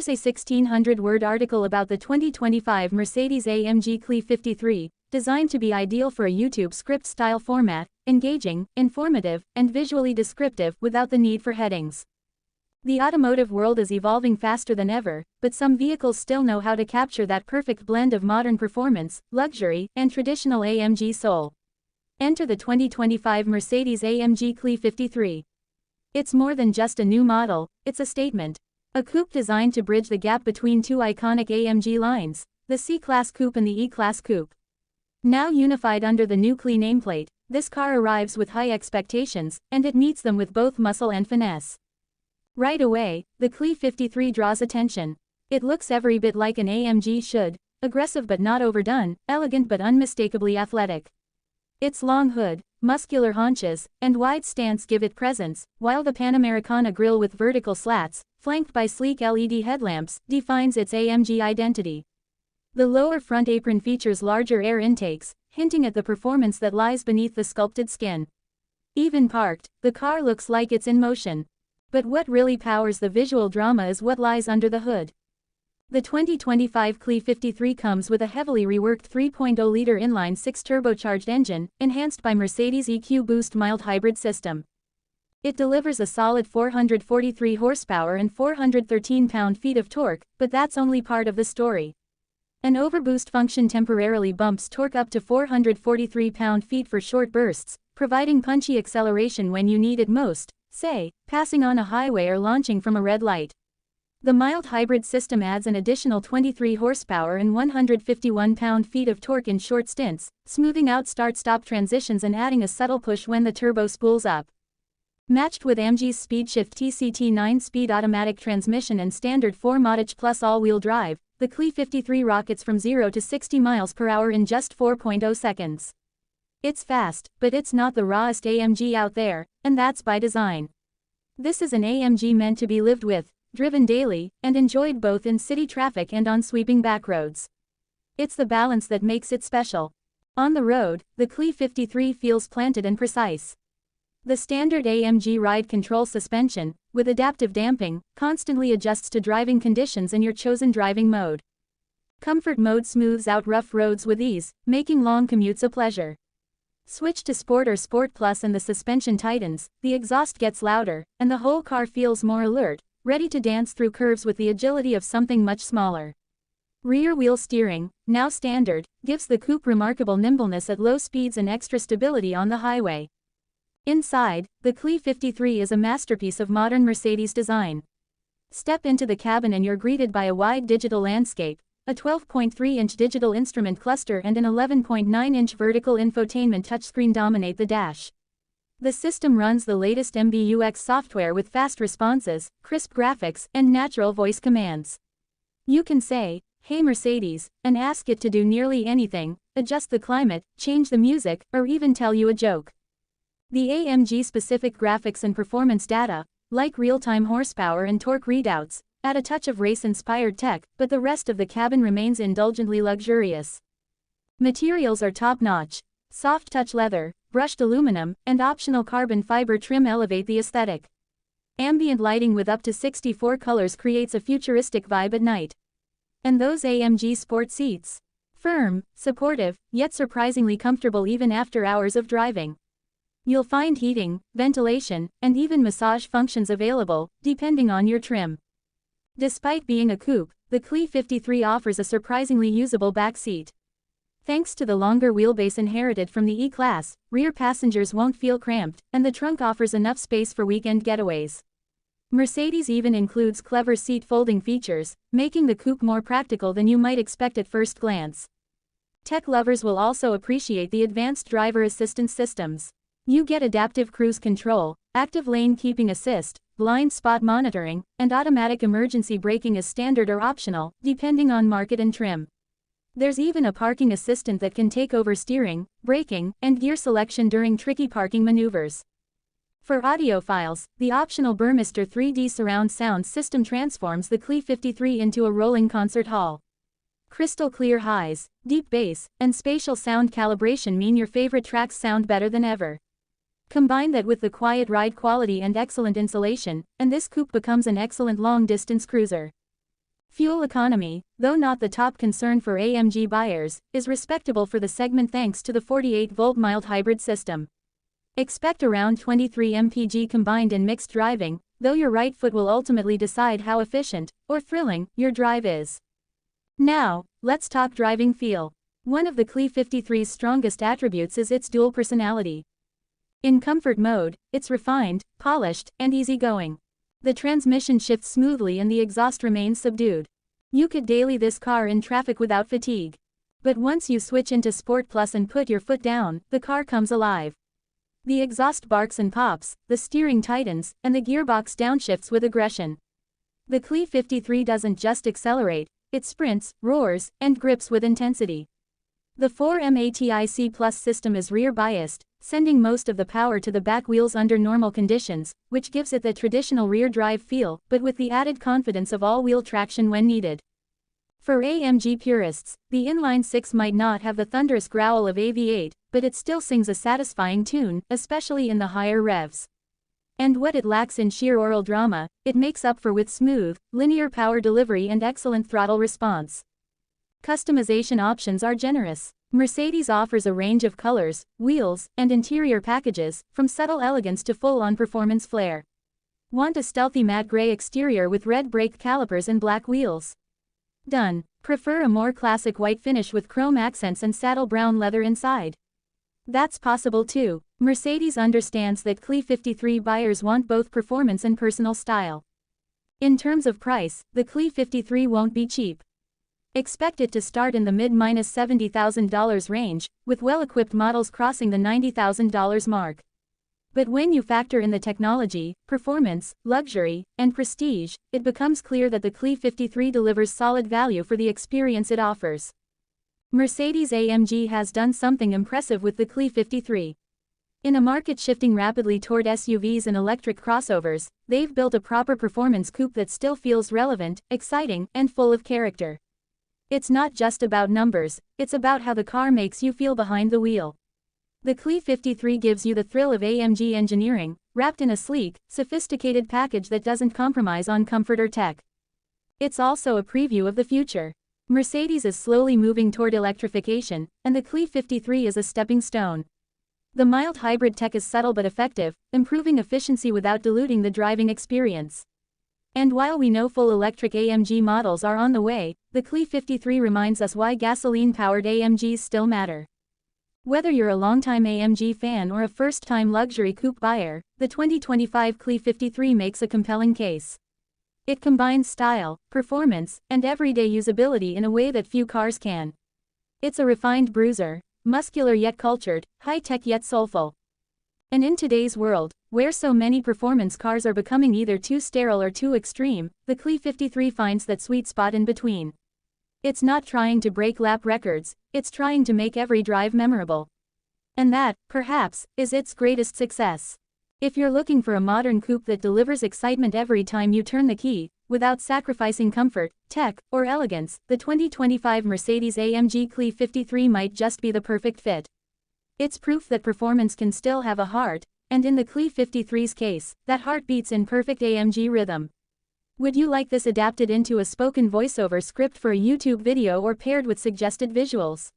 Here's a 1,600-word article about the 2025 Mercedes-AMG GT 53, designed to be ideal for a YouTube script-style format, engaging, informative, and visually descriptive without the need for headings. The automotive world is evolving faster than ever, but some vehicles still know how to capture that perfect blend of modern performance, luxury, and traditional AMG soul. Enter the 2025 Mercedes-AMG GT 53. It's more than just a new model, it's a statement. A coupe designed to bridge the gap between two iconic AMG lines, the C-Class Coupe and the E-Class Coupe. Now unified under the new GT nameplate, this car arrives with high expectations, and it meets them with both muscle and finesse. Right away, the GT 53 draws attention. It looks every bit like an AMG should, aggressive but not overdone, elegant but unmistakably athletic. Its long hood, muscular haunches, and wide stance give it presence, while the Panamericana grille with vertical slats, flanked by sleek LED headlamps, defines its AMG identity. The lower front apron features larger air intakes, hinting at the performance that lies beneath the sculpted skin. Even parked, the car looks like it's in motion. But what really powers the visual drama is what lies under the hood. The 2025 GT 53 comes with a heavily reworked 3.0-liter inline-six turbocharged engine, enhanced by Mercedes EQ-Boost mild hybrid system. It delivers a solid 443 horsepower and 413 pound-feet of torque, but that's only part of the story. An overboost function temporarily bumps torque up to 443 pound-feet for short bursts, providing punchy acceleration when you need it most, say, passing on a highway or launching from a red light. The mild hybrid system adds an additional 23 horsepower and 151 pound-feet of torque in short stints, smoothing out start-stop transitions and adding a subtle push when the turbo spools up. Matched with AMG's SpeedShift TCT 9-speed automatic transmission and standard 4MATIC Plus all-wheel drive, the GT 53 rockets from 0 to 60 miles per hour in just 4.0 seconds. It's fast, but it's not the rawest AMG out there, and that's by design. This is an AMG meant to be lived with, driven daily, and enjoyed both in city traffic and on sweeping backroads. It's the balance that makes it special. On the road, the GT 53 feels planted and precise. The standard AMG ride control suspension, with adaptive damping, constantly adjusts to driving conditions in your chosen driving mode. Comfort mode smooths out rough roads with ease, making long commutes a pleasure. Switch to Sport or Sport Plus and the suspension tightens, the exhaust gets louder, and the whole car feels more alert, ready to dance through curves with the agility of something much smaller. Rear-wheel steering, now standard, gives the coupe remarkable nimbleness at low speeds and extra stability on the highway. Inside, the GT 53 is a masterpiece of modern Mercedes design. Step into the cabin and you're greeted by a wide digital landscape, a 12.3-inch digital instrument cluster and an 11.9-inch vertical infotainment touchscreen dominate the dash. The system runs the latest MBUX software with fast responses, crisp graphics, and natural voice commands. You can say, "Hey Mercedes," and ask it to do nearly anything, adjust the climate, change the music, or even tell you a joke. The AMG-specific graphics and performance data, like real-time horsepower and torque readouts, add a touch of race-inspired tech, but the rest of the cabin remains indulgently luxurious. Materials are top-notch. Soft-touch leather, brushed aluminum, and optional carbon fiber trim elevate the aesthetic. Ambient lighting with up to 64 colors creates a futuristic vibe at night. And those AMG Sport seats? Firm, supportive, yet surprisingly comfortable even after hours of driving. You'll find heating, ventilation, and even massage functions available, depending on your trim. Despite being a coupe, the GT 53 offers a surprisingly usable back seat. Thanks to the longer wheelbase inherited from the E-Class, rear passengers won't feel cramped, and the trunk offers enough space for weekend getaways. Mercedes even includes clever seat folding features, making the coupe more practical than you might expect at first glance. Tech lovers will also appreciate the advanced driver assistance systems. You get adaptive cruise control, active lane keeping assist, blind spot monitoring, and automatic emergency braking as standard or optional, depending on market and trim. There's even a parking assistant that can take over steering, braking, and gear selection during tricky parking maneuvers. For audiophiles, the optional Burmester 3D surround sound system transforms the GT 53 into a rolling concert hall. Crystal clear highs, deep bass, and spatial sound calibration mean your favorite tracks sound better than ever. Combine that with the quiet ride quality and excellent insulation, and this coupe becomes an excellent long-distance cruiser. Fuel economy, though not the top concern for AMG buyers, is respectable for the segment thanks to the 48-volt mild hybrid system. Expect around 23 mpg combined in mixed driving, though your right foot will ultimately decide how efficient, or thrilling, your drive is. Now, let's talk driving feel. One of the Clio 53's strongest attributes is its dual personality. In comfort mode, it's refined, polished, and easygoing. The transmission shifts smoothly and the exhaust remains subdued. You could daily this car in traffic without fatigue. But once you switch into Sport Plus and put your foot down, the car comes alive. The exhaust barks and pops, the steering tightens, and the gearbox downshifts with aggression. The Clio 53 doesn't just accelerate, it sprints, roars, and grips with intensity. The 4MATIC Plus system is rear-biased, sending most of the power to the back wheels under normal conditions, which gives it the traditional rear drive feel, but with the added confidence of all-wheel traction when needed. For AMG purists, the inline-six might not have the thunderous growl of a V8, but it still sings a satisfying tune, especially in the higher revs. And what it lacks in sheer oral drama, it makes up for with smooth, linear power delivery and excellent throttle response. Customization options are generous. Mercedes offers a range of colors, wheels, and interior packages, from subtle elegance to full-on performance flair. Want a stealthy matte gray exterior with red brake calipers and black wheels? Done. Prefer a more classic white finish with chrome accents and saddle brown leather inside? That's possible too. Mercedes understands that Clio 53 buyers want both performance and personal style. In terms of price, the Clio 53 won't be cheap. Expect it to start in the mid-$70,000 range, with well-equipped models crossing the $90,000 mark. But when you factor in the technology, performance, luxury, and prestige, it becomes clear that the Clio 53 delivers solid value for the experience it offers. Mercedes-AMG has done something impressive with the Clio 53. In a market shifting rapidly toward SUVs and electric crossovers, they've built a proper performance coupe that still feels relevant, exciting, and full of character. It's not just about numbers, it's about how the car makes you feel behind the wheel. The Clio 53 gives you the thrill of AMG engineering, wrapped in a sleek, sophisticated package that doesn't compromise on comfort or tech. It's also a preview of the future. Mercedes is slowly moving toward electrification, and the Clio 53 is a stepping stone. The mild hybrid tech is subtle but effective, improving efficiency without diluting the driving experience. And while we know full electric AMG models are on the way, the Clio 53 reminds us why gasoline-powered AMGs still matter. Whether you're a longtime AMG fan or a first-time luxury coupe buyer, the 2025 Clio 53 makes a compelling case. It combines style, performance, and everyday usability in a way that few cars can. It's a refined bruiser, muscular yet cultured, high-tech yet soulful. And in today's world, where so many performance cars are becoming either too sterile or too extreme, the Clio 53 finds that sweet spot in between. It's not trying to break lap records, it's trying to make every drive memorable. And that, perhaps, is its greatest success. If you're looking for a modern coupe that delivers excitement every time you turn the key, without sacrificing comfort, tech, or elegance, the 2025 Mercedes-AMG Clio 53 might just be the perfect fit. It's proof that performance can still have a heart, and in the Clio 53's case, that heart beats in perfect AMG rhythm. Would you like this adapted into a spoken voiceover script for a YouTube video or paired with suggested visuals?